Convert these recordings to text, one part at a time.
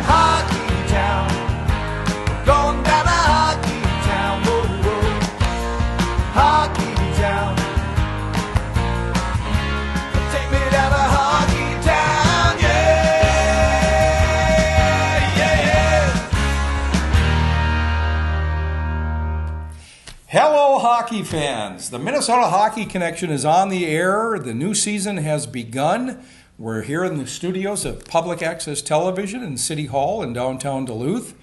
Hockey town, going down to hockey town, whoa, whoa. Hockey town, take me down to hockey town, yeah, yeah, yeah. Hello, hockey fans. The Minnesota Hockey Connection is on the air. The new season has begun. We're here in the studios of Public Access Television in City Hall in downtown Duluth.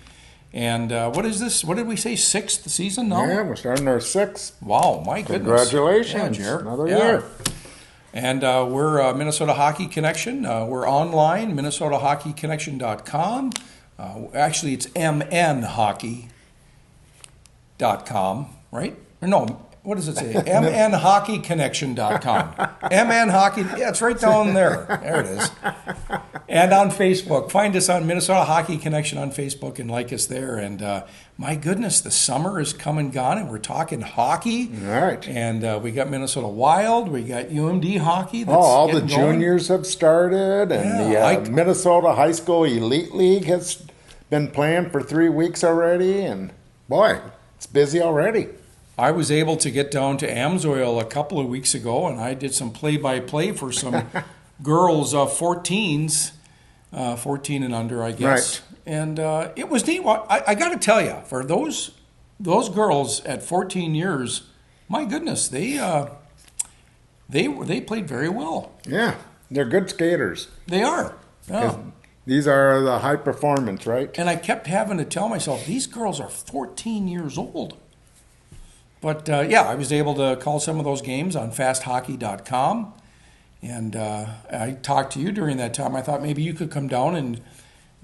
And what is this? What did we say? Sixth season now? Yeah, we're starting our sixth. Wow, my goodness. Congratulations. Yeah, Jer. Another year. And we're Minnesota Hockey Connection. We're online, minnesotahockeyconnection.com. Actually, it's mnhockey.com, right? Or no, what does it say? mnhockeyconnection.com. mnhockey, yeah, it's right down there. There it is. And on Facebook. Find us on Minnesota Hockey Connection on Facebook and like us there. And my goodness, the summer is come and gone, and we're talking hockey. All right. And we got Minnesota Wild. We got UMD hockey. That's all the getting going. juniors have started, and the Minnesota High School Elite League has been playing for 3 weeks already, and boy, it's busy already. I was able to get down to Amsoil a couple of weeks ago, and I did some play-by-play for some girls, 14s, 14 and under, I guess. Right. And it was neat. I got to tell you, for those girls at 14 years, my goodness, they played very well. Yeah, they're good skaters. They are. Yeah. These are the high performance, right? And I kept having to tell myself, these girls are 14 years old. But, I was able to call some of those games on fasthockey.com. And I talked to you during that time. I thought maybe you could come down and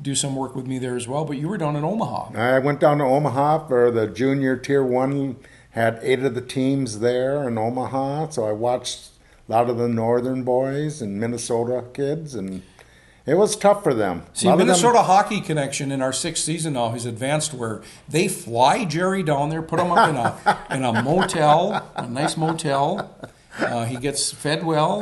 do some work with me there as well. But you were down in Omaha. I went down to Omaha for the junior Tier 1. Had 8 of the teams there in Omaha. So I watched a lot of the northern boys and Minnesota kids, and it was tough for them. See, Minnesota Hockey Connection in our 6th season now has advanced where they fly Jerry down there, put him up in a motel, a nice motel. He gets fed well.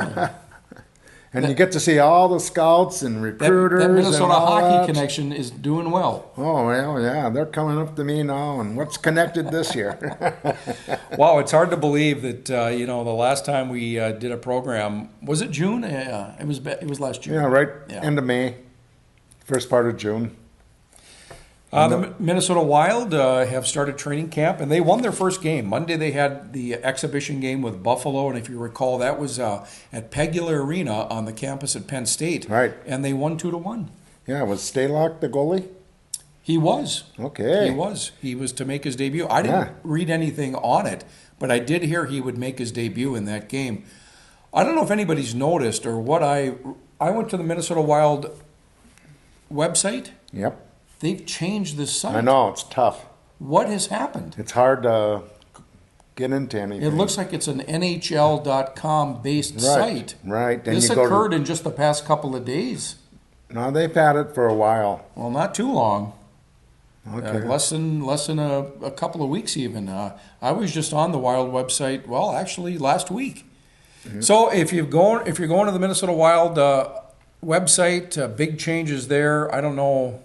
And you get to see all the scouts and recruiters. That Minnesota and all Hockey that. Connection is doing well. Oh, well, yeah. They're coming up to me now, and what's connected this year? Wow, it's hard to believe that, the last time we did a program, was it June? It was last June. Yeah, right. Yeah. End of May, first part of June. The Minnesota Wild have started training camp, and they won their first game. Monday they had the exhibition game with Buffalo, and if you recall, that was at Pegula Arena on the campus at Penn State. Right. And they won 2-1. Yeah, was Stalock the goalie? He was. Okay. He was. He was to make his debut. I didn't read anything on it, but I did hear he would make his debut in that game. I don't know if anybody's noticed or what I went to the Minnesota Wild website. Yep. They've changed the site. I know, it's tough. What has happened? It's hard to get into anything. It looks like it's an NHL.com based site. Right. Then this occurred in just the past couple of days. No, they've had it for a while. Well, not too long. Okay. Less than a couple of weeks even. I was just on the Wild website, well, actually last week. Mm-hmm. So if you're going to the Minnesota Wild website, big changes there. I don't know.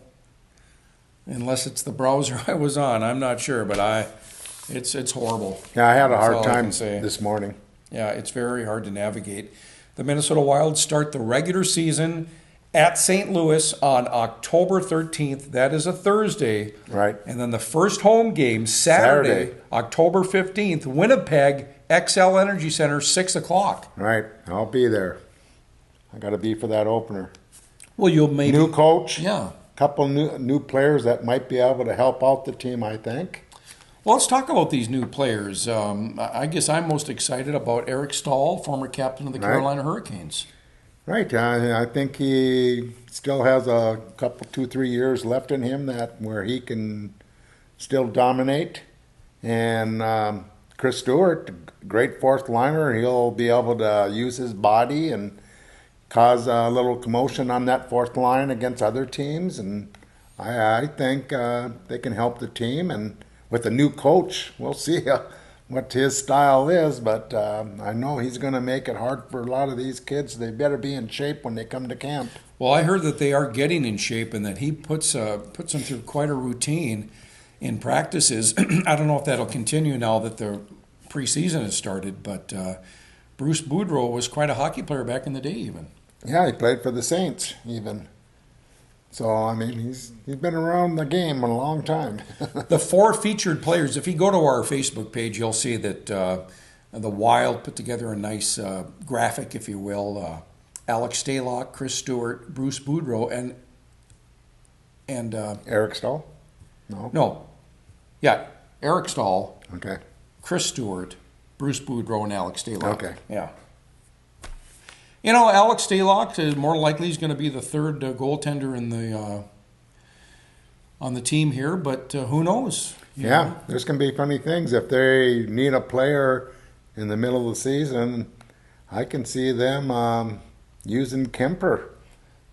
Unless it's the browser I was on, I'm not sure, but it's horrible. Yeah, I had a hard time this morning. Yeah, it's very hard to navigate. The Minnesota Wild start the regular season at St. Louis on October 13th. That is a Thursday. Right. And then the first home game, Saturday. October 15th, Winnipeg, XL Energy Center, 6 o'clock. Right. I'll be there. I got to be for that opener. Well, you'll maybe... New coach. Yeah. Couple new players that might be able to help out the team, I think. Well, let's talk about these new players. I guess I'm most excited about Eric Stahl, former captain of the Carolina Hurricanes. Right. I think he still has a couple, 2-3 years left in him where he can still dominate. And Chris Stewart, great fourth liner. He'll be able to use his body and cause a little commotion on that fourth line against other teams, and I think they can help the team. And with a new coach, we'll see what his style is, but I know he's going to make it hard for a lot of these kids. They better be in shape when they come to camp. Well, I heard that they are getting in shape and that he puts them through quite a routine in practices. I don't know if that'll continue now that the preseason has started, but Bruce Boudreau was quite a hockey player back in the day even. Yeah, he played for the Saints even. So, I mean, he's been around the game a long time. The 4 featured players, if you go to our Facebook page, you'll see that the Wild put together a nice graphic, if you will. Alex Stalock, Chris Stewart, Bruce Boudreau, and Eric Stahl? No. Yeah, Eric Stahl, Okay. Chris Stewart, Bruce Boudreau, and Alex Stalock. Okay. Yeah. You know, Alex Stalock is more likely he's going to be the third goaltender in the on the team here, but who knows? You know? There's going to be funny things. If they need a player in the middle of the season, I can see them using Kemper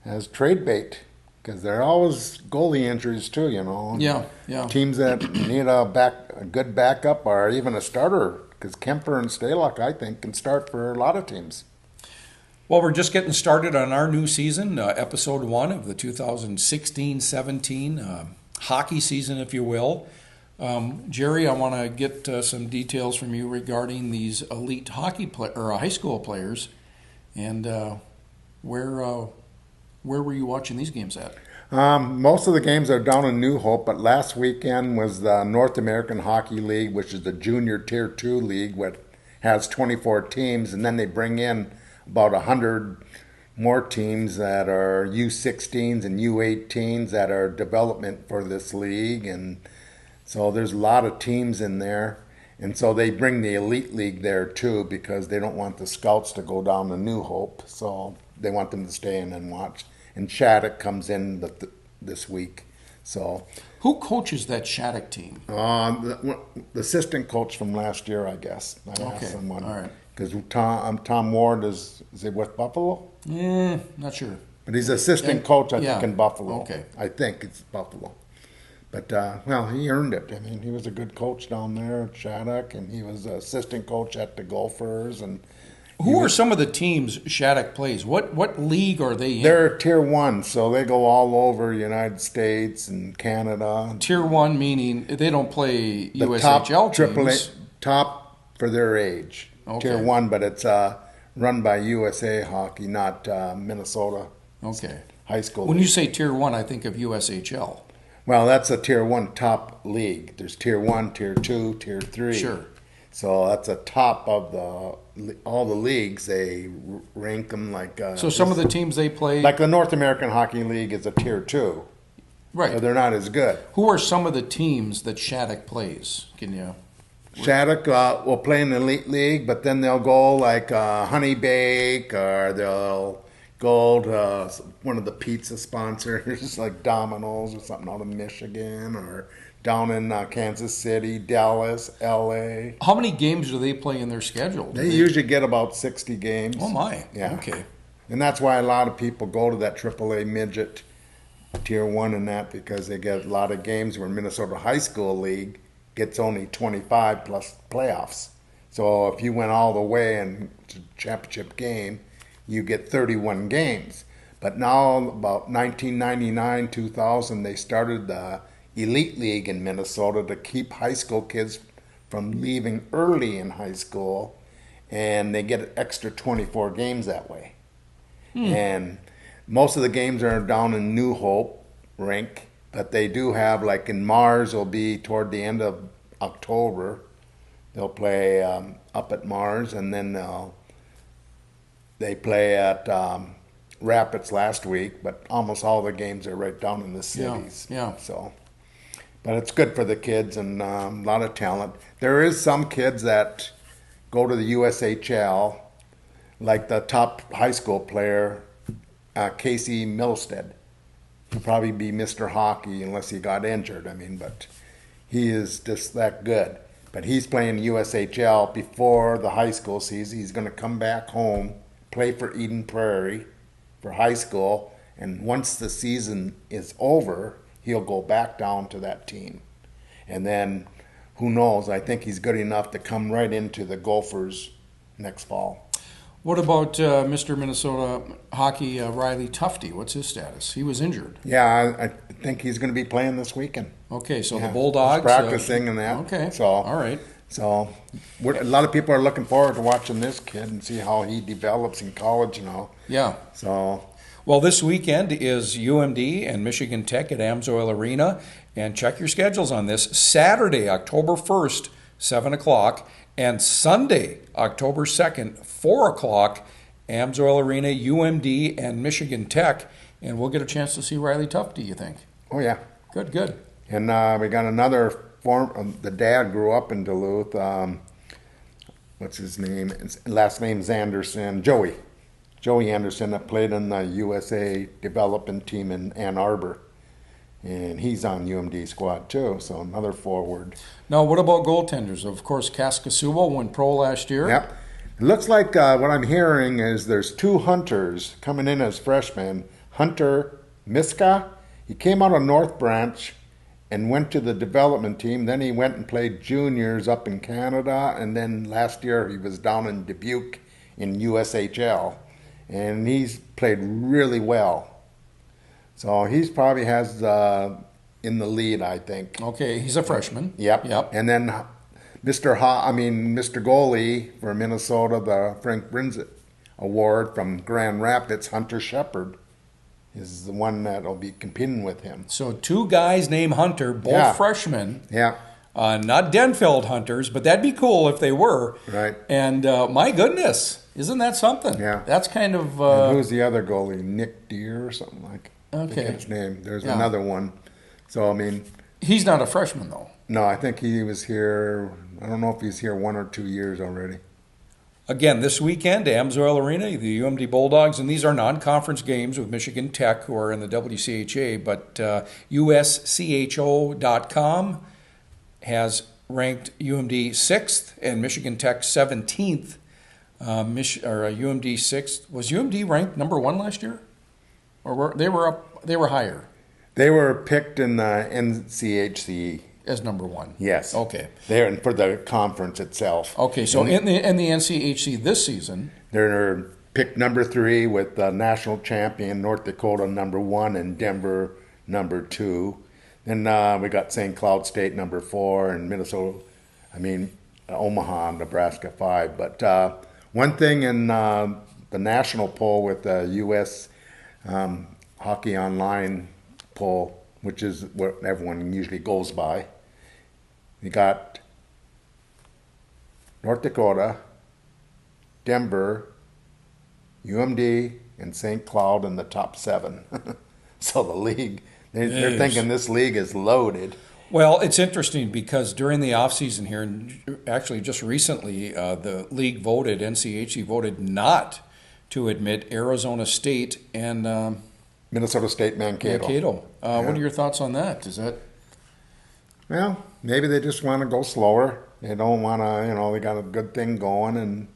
as trade bait because there are always goalie injuries too, you know. Yeah. Teams that need a good backup or even a starter because Kemper and Stalock, I think, can start for a lot of teams. Well, we're just getting started on our new season, episode 1 of the 2016-17 hockey season, if you will. Jerry, I want to get some details from you regarding these elite hockey high school players, and where were you watching these games at? Most of the games are down in New Hope, but last weekend was the North American Hockey League, which is the junior Tier 2 league, which has 24 teams, and then they bring in about 100 more teams that are U16s and U18s that are development for this league. And so there's a lot of teams in there. And so they bring the Elite League there too because they don't want the scouts to go down to New Hope. So they want them to stay in and watch. And Shattuck comes in this week. So who coaches that Shattuck team? The assistant coach from last year, I guess. I asked someone. All right. Because Tom Ward is he with Buffalo? Not sure. But he's assistant coach, I think, in Buffalo. Okay. I think it's Buffalo. But, well, he earned it. I mean, he was a good coach down there at Shattuck, and he was assistant coach at the Gophers. And who are some of the teams Shattuck plays? What league are they in? They're Tier 1, so they go all over the United States and Canada. Tier 1 meaning they don't play The USHL teams. top for their age. Okay. Tier 1, but it's run by USA Hockey, not Minnesota High School. When you say Tier 1, I think of USHL. Well, that's a Tier 1 top league. There's Tier 1, Tier 2, Tier 3. Sure. So that's a top of all the leagues. They rank them like... so some of the teams they play... Like the North American Hockey League is a Tier 2. Right. So they're not as good. Who are some of the teams that Shattuck plays? Can you... Shattuck will play in the Elite League, but then they'll go like Honey Bake, or they'll go to one of the pizza sponsors like Domino's or something out of Michigan, or down in Kansas City, Dallas, L.A. How many games do they play in their schedule? They usually get about 60 games. Oh, my. Yeah. Okay. And that's why a lot of people go to that AAA midget Tier 1 and that, because they get a lot of games where Minnesota High School League gets only 25 plus playoffs. So if you went all the way and to championship game, you get 31 games. But now, about 1999, 2000, they started the Elite League in Minnesota to keep high school kids from leaving early in high school, and they get an extra 24 games that way. And most of the games are down in New Hope rink, but they do have, like in Mars, will be toward the end of October. They'll play up at Mars, and then they play at Rapids last week, but almost all the games are right down in the cities. Yeah. So, but it's good for the kids and a lot of talent. There is some kids that go to the USHL, like the top high school player, Casey Milstead. He'll probably be Mr. Hockey unless he got injured. I mean, but he is just that good. But he's playing USHL before the high school season. He's going to come back home, play for Eden Prairie for high school, and once the season is over, he'll go back down to that team. And then who knows? I think he's good enough to come right into the Gophers next fall. What about Mr. Minnesota hockey, Riley Tufte? What's his status? He was injured. Yeah, I think he's going to be playing this weekend. Okay, so Yeah, the Bulldogs. he's practicing and that. Okay, So, all right. So a lot of people are looking forward to watching this kid and see how he develops in college and all. Yeah. So, well, this weekend is UMD and Michigan Tech at Amsoil Arena. And check your schedules on this. Saturday, October 1st, 7 o'clock. And Sunday, October 2nd, 4 o'clock, Amsoil Arena, UMD, and Michigan Tech. And we'll get a chance to see Riley Tufte, you think? oh yeah. Good, good. And we got another the dad grew up in Duluth. What's his name? His last name's Anderson. Joey Anderson that played in the USA development team in Ann Arbor. And he's on UMD squad too, so another forward. Now, what about goaltenders? Of course, Kaskasuba went pro last year. Yep. It looks like what I'm hearing is there's two Hunters coming in as freshmen. Hunter Miska, he came out of North Branch and went to the development team. Then he went and played juniors up in Canada, and then last year he was down in Dubuque in USHL, and he's played really well. So he's probably has in the lead, I think. Okay, he's a freshman. Yep. And then Mr. Goalie for Minnesota, the Frank Brinzit Award from Grand Rapids, Hunter Shepard, is the one that'll be competing with him. So two guys named Hunter, both freshmen. Yeah. Not Denfeld Hunters, but that'd be cool if they were. Right. And my goodness, isn't that something? Yeah. That's kind of... and who's the other goalie? Nick Deere or something like that. Okay. I forget his name. There's another one. So, I mean... He's not a freshman, though. No, I think he was here... I don't know if he's here 1 or 2 years already. Again, this weekend, Amsoil Arena, the UMD Bulldogs, and these are non-conference games with Michigan Tech, who are in the WCHA, but USCHO.com has ranked UMD 6th and Michigan Tech 17th. UMD 6th. Was UMD ranked number 1 last year? Or they were higher? They were picked in the NCHC. As number 1. Yes. Okay. They're for the conference itself. Okay, so in the NCHC this season, they're picked number 3 with the national champion North Dakota number 1 and Denver number 2. Then we got St. Cloud State number 4 and Omaha, Nebraska 5. But one thing in the national poll with the U.S. Hockey Online poll, which is what everyone usually goes by, we got North Dakota, Denver, UMD, and St. Cloud in the top 7. So the league, they're thinking this league is loaded. Well, it's interesting because during the offseason here, and actually just recently, the league voted, NCHC voted not to admit Arizona State and Minnesota State Mankato. What are your thoughts on that? Is that... Well, maybe they just want to go slower. They don't want to, they got a good thing going, and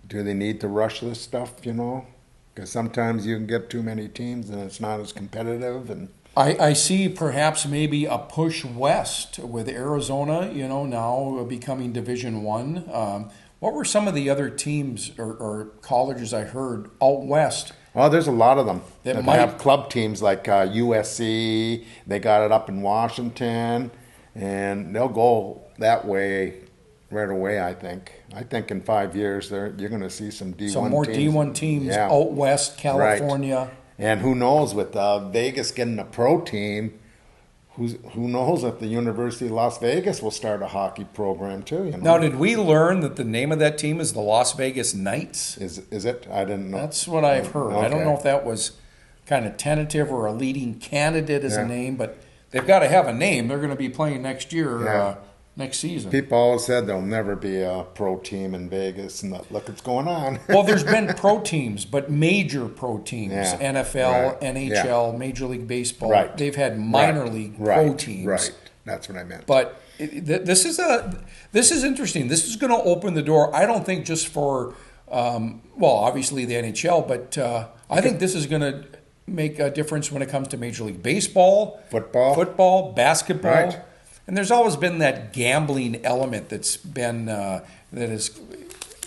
do they need to rush this stuff, Because sometimes you can get too many teams and it's not as competitive. And I see perhaps maybe a push west with Arizona, now becoming Division I. What were some of the other teams or colleges I heard out west? Oh, there's a lot of them. They might have club teams like USC. They got it up in Washington, and they'll go that way right away, I think. I think in 5 years you're going to see some D1 teams. Some more D1 teams out west, California. Right. And who knows, with Vegas getting a pro team, who knows if the University of Las Vegas will start a hockey program too. Now, did we learn that the name of that team is the Las Vegas Knights? Is it? I didn't know. That's what I've heard. Okay. I don't know if that was kind of tentative or a leading candidate as a name, but they've got to have a name. They're going to be playing next year, next season. People always said there'll never be a pro team in Vegas, and look what's going on. Well, there's been pro teams, but major pro teams, NFL, Right. NHL, Major League Baseball. Right. They've had minor league pro teams. Right, that's what I meant. But this is interesting. This is going to open the door, I don't think just for, obviously the NHL, but I think this is going to make a difference when it comes to Major League Baseball, football, basketball. Right. And there's always been that gambling element that's been, that is,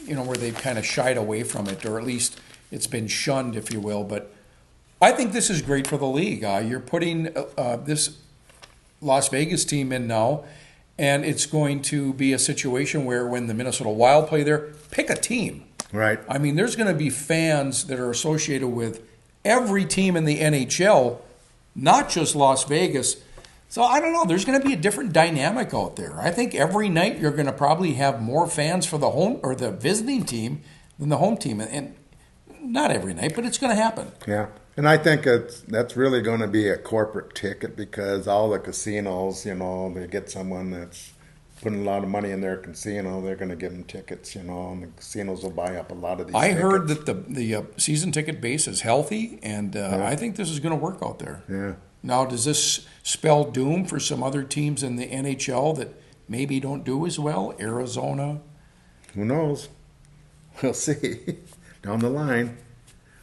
where they've kind of shied away from it, or at least it's been shunned, if you will. But I think this is great for the league. You're putting this Las Vegas team in now, and it's going to be a situation where when the Minnesota Wild play there, pick a team. Right. I mean, there's going to be fans that are associated with every team in the NHL, not just Las Vegas. So I don't know. There's going to be a different dynamic out there. I think every night you're going to probably have more fans for the home or the visiting team than the home team, and not every night, but it's going to happen. Yeah, and I think that's really going to be a corporate ticket because all the casinos, they get someone that's putting a lot of money in their casino, they're going to give them tickets, and the casinos will buy up a lot of these. I tickets. heard that the season ticket base is healthy, and I think this is going to work out there. Yeah. Now, does this spell doom for some other teams in the NHL that maybe don't do as well? Arizona? Who knows? We'll see down the line.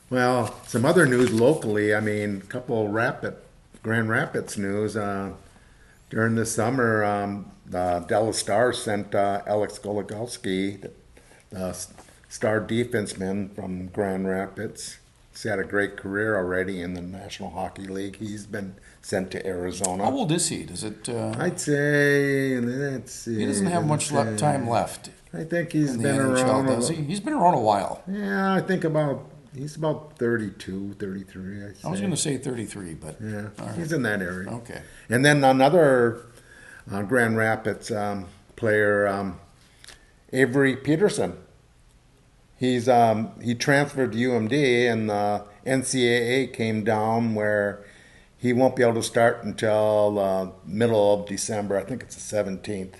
Well, some other news locally. I mean, a couple Grand Rapids news. During the summer, the Dallas Stars sent Alex Goligoski, the star defenseman from Grand Rapids. He's had a great career already in the National Hockey League. He's been sent to Arizona. How old is he? Does it? I'd say, let's see. He doesn't have much time left. I think he's in the been NHL, around. Does he? He's been around a while. Yeah, I think he's about 32, 33, I'd say. I was going to say 33, but yeah, right. He's in that area. Okay. And then another Grand Rapids player, Avery Peterson. He transferred to UMD, and the NCAA came down where he won't be able to start until middle of December. I think it's the 17th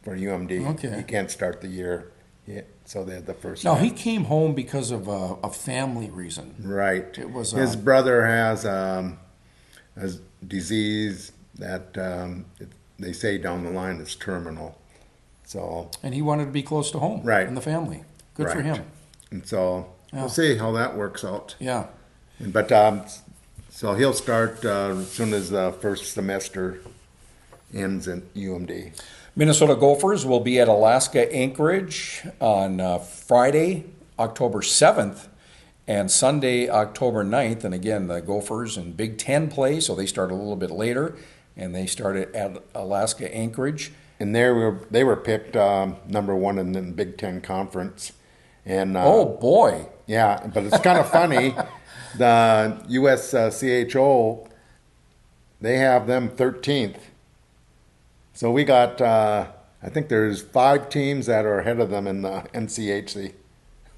for UMD. Okay. He can't start the year. Yeah, so they had the first. Now, time. he came home because of a family reason. Right. It was his brother has a disease that they say down the line is terminal. So. And he wanted to be close to home. Right. And the family. Good for him. And so we'll see how that works out. Yeah. But so he'll start as soon as the first semester ends at UMD. Minnesota Gophers will be at Alaska Anchorage on Friday, October 7th, and Sunday, October 9th. And again, the Gophers in Big Ten play, so they start a little bit later, and they started at Alaska Anchorage. And they were picked number one in the Big Ten Conference. And oh boy! Yeah, but it's kind of funny. The USCHO, they have them 13th. So we got, I think there's 5 teams that are ahead of them in the NCHC.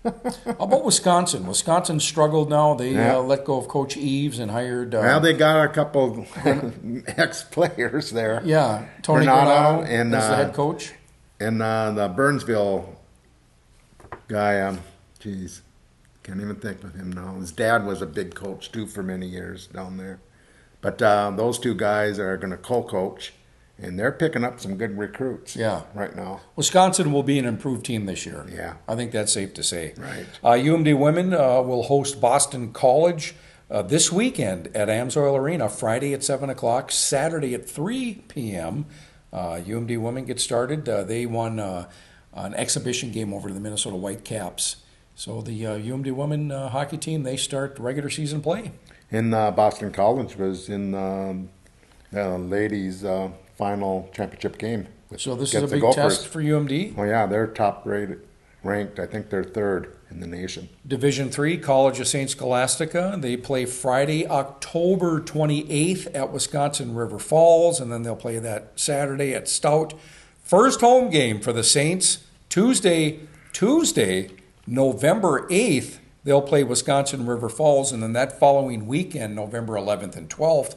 How about Wisconsin? Wisconsin struggled now. They let go of Coach Eves and hired. Well, they got a couple ex-players there. Yeah, Tony Granado and as the head coach. And the Burnsville guy, can't even think of him now. His dad was a big coach too for many years down there. But those 2 guys are going to co-coach, and they're picking up some good recruits. Right now. Wisconsin will be an improved team this year. Yeah, I think that's safe to say. Right. UMD women will host Boston College this weekend at Amsoil Arena. Friday at 7:00, Saturday at 3 p.m. UMD women get started. They won an exhibition game over the Minnesota Whitecaps. So the UMD women hockey team, they start regular season play. And Boston College was in the ladies' final championship game. So this is a big test for UMD? Oh yeah, they're top ranked. I think they're 3rd in the nation. Division III, College of St. Scholastica. They play Friday, October 28th at Wisconsin River Falls, and then they'll play that Saturday at Stout. First home game for the Saints, Tuesday, November 8th, they'll play Wisconsin River Falls, and then that following weekend, November 11th and 12th,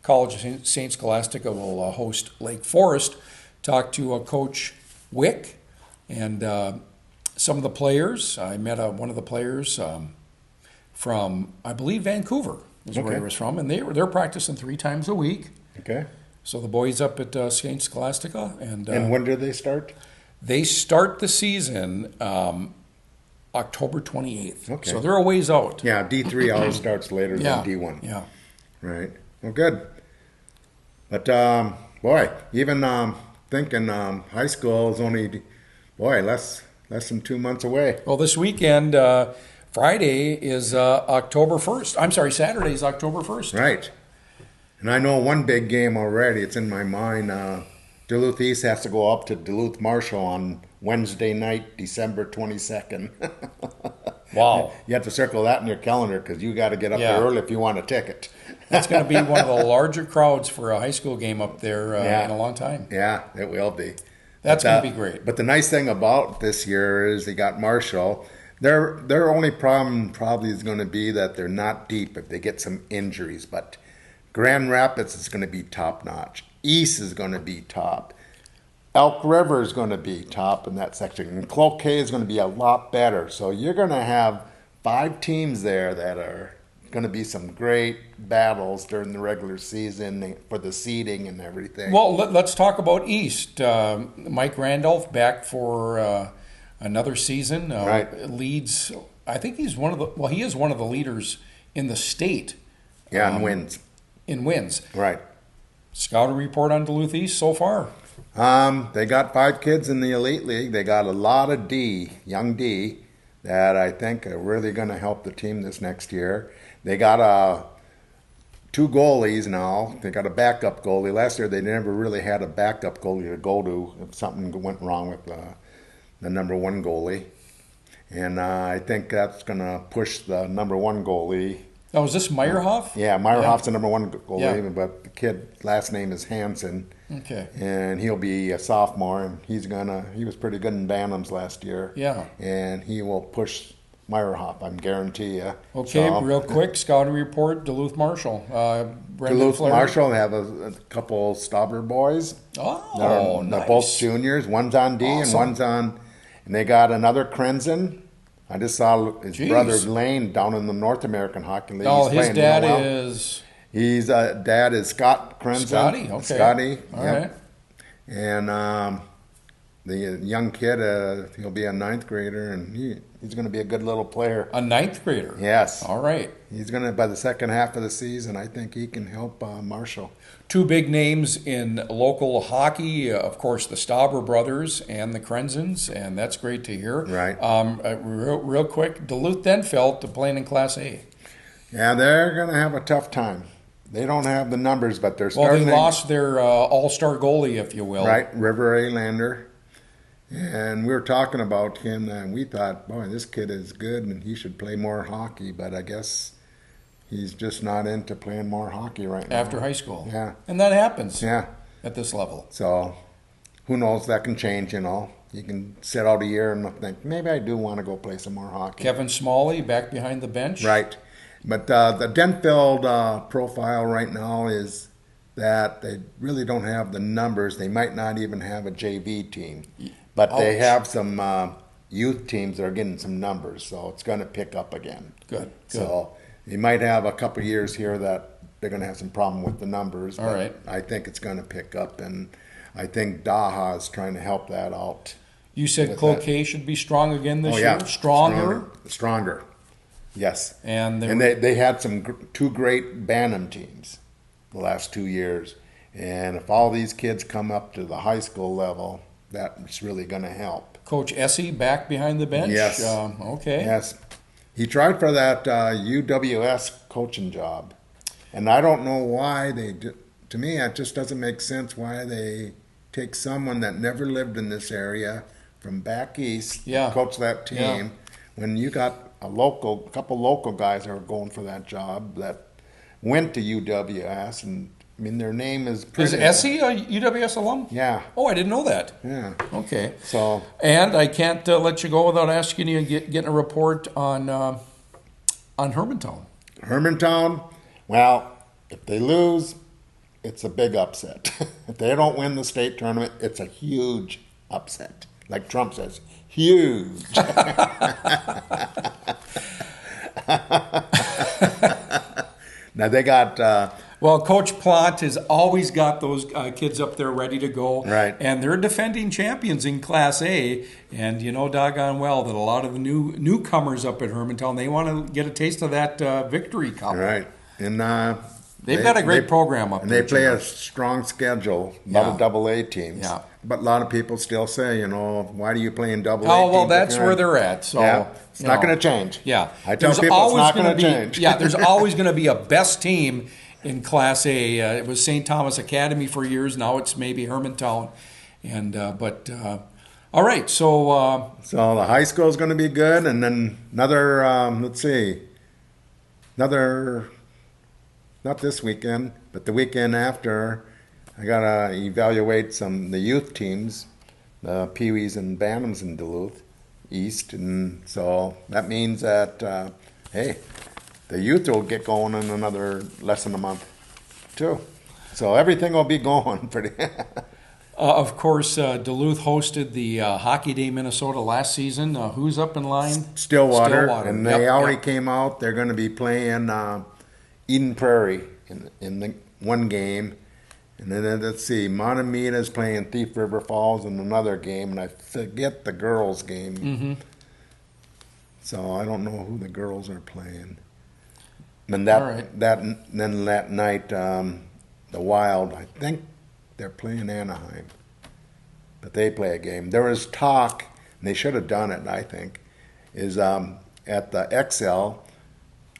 College of St. Scholastica will host Lake Forest. Talked to Coach Wick and some of the players. I met one of the players from, I believe, Vancouver is where he was from, and they're practicing 3 times a week. Okay. So the boys up at St. Scholastica. And when do they start? They start the season October 28th. Okay. So they're a ways out. Yeah, D3 always starts later than D1. Yeah. Right. Well, good. But boy, even thinking high school is only, boy, less than 2 months away. Well, this weekend, Friday is October 1st. I'm sorry, Saturday is October 1st. Right. And I know one big game already. It's in my mind. Duluth East has to go up to Duluth Marshall on Wednesday night, December 22nd. Wow. You have to circle that in your calendar because you got to get up there early if you want a ticket. That's going to be one of the larger crowds for a high school game up there in a long time. Yeah, it will be. That's going to be great. But the nice thing about this year is they got Marshall. Their only problem probably is going to be that they're not deep if they get some injuries. But Grand Rapids is going to be top notch. East is going to be top. Elk River is going to be top in that section. And Cloquet is going to be a lot better. So you're going to have 5 teams there that are going to be some great battles during the regular season for the seeding and everything. Well, let's talk about East. Mike Randolph back for another season. Right. Leads. I think he's he is one of the leaders in the state. Yeah, and wins. In wins. Right. Scouting report on Duluth East so far. They got 5 kids in the Elite League. They got a lot of young D, that I think are really going to help the team this next year. They got 2 goalies now. They got a backup goalie. Last year they never really had a backup goalie to go to if something went wrong with the number 1 goalie. And I think that's going to push the number 1 goalie. Oh, is this Meyerhoff? Yeah, Meyerhoff's the number 1 goalie, Yeah. but the kid last name is Hansen. Okay. And he'll be a sophomore, and he was pretty good in Bantams last year. Yeah. And he will push Meyerhoff, I guarantee you. Okay, So, real quick, scouting report, Duluth Marshall. Brendan Duluth Flaherty. Marshall have a couple Stauber boys. Oh, They're nice. both juniors. One's on D Awesome. and one's on, and they got another Krenzen. I just saw his Jeez. brother Lane down in the North American Hockey League. Oh, He's his playing dad real well. is His dad is Scott Krenzen. Scotty. Okay. Scotty. All yep. right. And the young kid, he'll be a 9th grader, and he's going to be a good little player. A 9th grader. Yes. All right. He's going to, by the second half of the season, I think he can help Marshall. 2 big names in local hockey, of course, the Stauber brothers and the Krenzens, and that's great to hear. Right. Real quick, Duluth Denfeld playing in Class A. Yeah, they're going to have a tough time. They don't have the numbers, but they're Well, starting. they lost their all-star goalie, if you will. Right, River A-lander. And we were talking about him, and we thought, boy, this kid is good, and he should play more hockey. But I guess he's just not into playing more hockey right now. After high school. Yeah. And that happens Yeah. at this level. So who knows? That can change, you know. You can sit out a year and think, maybe I do want to go play some more hockey. Kevin Smalley back behind the bench. Right. But the Denfeld profile right now is that they really don't have the numbers. They might not even have a JV team. But they have some youth teams that are getting some numbers, so it's going to pick up again. Good. So you might have a couple of years here that they're going to have some problem with the numbers. All right. I think it's going to pick up, and I think Daha is trying to help that out. You said Cloquet should be strong again this year? Yeah. Stronger? Stronger. Yes. And they had some 2 great Bantam teams the last 2 years. And if all these kids come up to the high school level, that's really going to help. Coach Essie back behind the bench? Yes. Okay. Yes. He tried for that UWS coaching job. And I don't know why to me, it just doesn't make sense why they take someone that never lived in this area from back east to coach that team when you got a couple local guys that are going for that job that went to UWS, and I mean their name is pretty. Is Essie a UWS alum? Yeah. Oh, I didn't know that. Yeah. Okay. So. And I can't let you go without asking you getting a report on Hermantown. Hermantown, well, if they lose, it's a big upset. If they don't win the state tournament, it's a huge upset. Like Trump says, huge. Now they got. Well, Coach Plant has always got those kids up there ready to go. Right. And they're defending champions in Class A. And you know doggone well that a lot of the newcomers up at Hermantown, they want to get a taste of that victory cup. Right. And They've got a great program up and there. they play Jim. a strong schedule, a lot of double-A teams. Yeah. But a lot of people still say, why do you play in double-A Oh, well, teams? that's where they're at. So yeah, it's not going to change. Yeah. I tell people it's not going to change. Yeah, there's always going to be a best team in Class A. It was St. Thomas Academy for years. Now it's maybe Hermantown. And all right, so So the high school is going to be good, and then another, not this weekend, but the weekend after, I got to evaluate the youth teams, the Pee-wees and Bantams in Duluth East, and so that means that, hey, the youth will get going in another less than a month, too. So everything will be going pretty. of course, Duluth hosted the Hockey Day Minnesota last season. Who's up in line? Stillwater. And they already came out. They're going to be playing Eden Prairie in the one game. And then let's see, Montemita is playing Thief River Falls in another game, and I forget the girls' game. Mm-hmm. So I don't know who the girls are playing. And right. then that night, the Wild, I think they're playing Anaheim, but they play a game. There was talk, and they should have done it, I think, is at the XL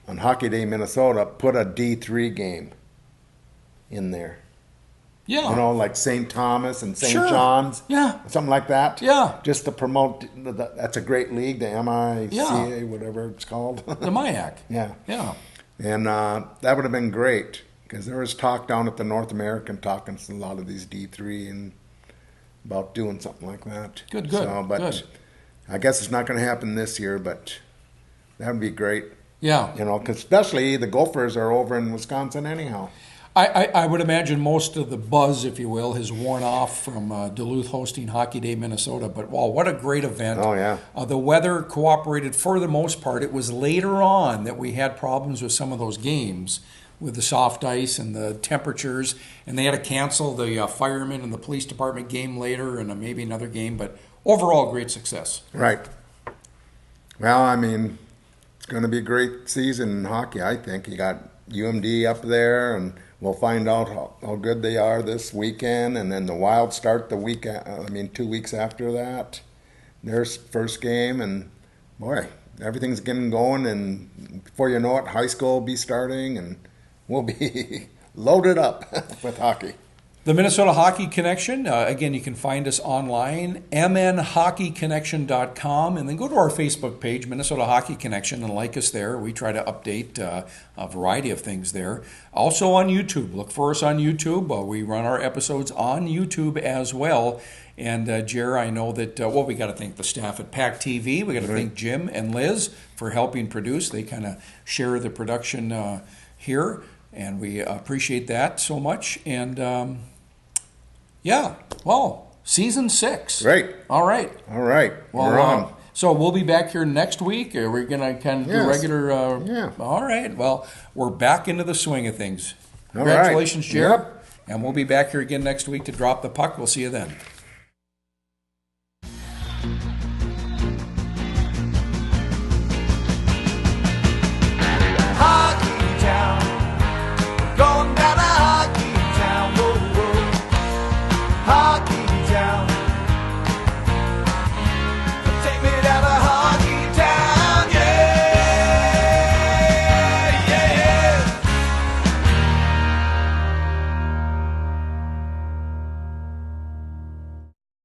on Hockey Day Minnesota, put a D3 game in there. Yeah. Like St. Thomas and St. Sure. John's. Yeah. Something like that. Yeah. Just to promote, that's a great league, the MICA, whatever it's called. The MIAC. Yeah. Yeah. And that would have been great, because there was talk down at the North American talking to a lot of these D3 and about doing something like that. Good. But I guess it's not going to happen this year, but that would be great. Yeah. 'Cause especially the Gophers are over in Wisconsin anyhow. I would imagine most of the buzz, if you will, has worn off from Duluth hosting Hockey Day Minnesota. But, wow, what a great event. Oh, yeah. The weather cooperated for the most part. It was later on that we had problems with some of those games with the soft ice and the temperatures. And they had to cancel the firemen and the police department game later and maybe another game. But overall, great success. Right. Well, I mean, it's going to be a great season in hockey, I think. You got UMD up there, and we'll find out how good they are this weekend, and then the Wild start the week. 2 weeks after that, their first game, and boy, everything's getting going. And before you know it, high school will be starting, and we'll be loaded up with hockey. The Minnesota Hockey Connection, again, you can find us online, mnhockeyconnection.com, and then go to our Facebook page, Minnesota Hockey Connection, and like us there. We try to update a variety of things there. Also on YouTube. Look for us on YouTube. We run our episodes on YouTube as well. And, Jer, I know that, we got to thank the staff at PACT-TV. We got to thank Jim and Liz for helping produce. They kind of share the production here, and we appreciate that so much. And, season 6. Great. All right. All right. Well, we're on. So we'll be back here next week. Are we going to kind of do Yes. regular? Yeah. All right. Well, we're back into the swing of things. All Congratulations, right. Jared. Yep. And we'll be back here again next week to drop the puck. We'll see you then.